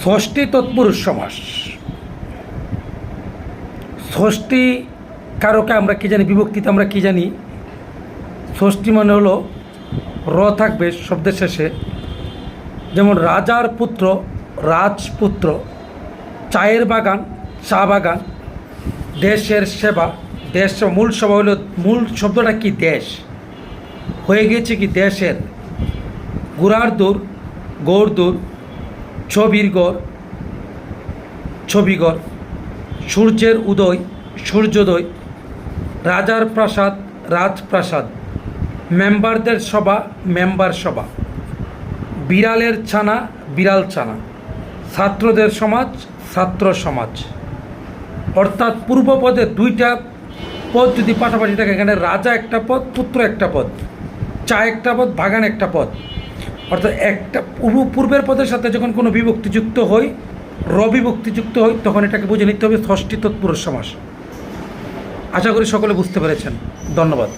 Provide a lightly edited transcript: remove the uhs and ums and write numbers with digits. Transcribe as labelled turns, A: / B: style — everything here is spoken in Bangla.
A: ষষ্ঠী তৎপুরুষ সমাস। ষষ্ঠী কারকে আমরা কি জানি, বিভক্তিতে আমরা কি জানি? ষষ্ঠী মানে হলো র থাকবে শব্দের শেষে, যেমন রাজার পুত্র, রাজপুত্র, চায়ের বাগান, চা বাগান, দেশের সেবা, দেশ মূল সভা হলো, মূল শব্দটা কি? দেশ হয়ে গেছে কি দেশের, গুড়ার দূর, গৌর দূর, ছবির গড়, ছবিগড়, সূর্যের উদয়, সূর্যোদয়, রাজার প্রাসাদ, রাজপ্রাসাদ, মেম্বারদের সভা, মেম্বার সভা, বিড়ালের ছানা, বিড়াল ছানা, ছাত্রদের সমাজ, ছাত্র সমাজ। অর্থাৎ পূর্বপদে দুইটা পদ যদি পাশাপাশি থাকে, এখানে রাজা একটা পদ, পুত্র একটা পদ, চা একটা পদ, বাগান একটা পদ, অর্থাৎ একটা পূর্বের পদের সাথে যখন কোনো বিভক্তি যুক্ত হয়, বিভক্তি যুক্ত হয়, তখন এটাকে বুঝে নিতে হবে ষষ্ঠী তৎপুরুষ সমাস। আশা করি সকলে বুঝতে পেরেছেন। ধন্যবাদ।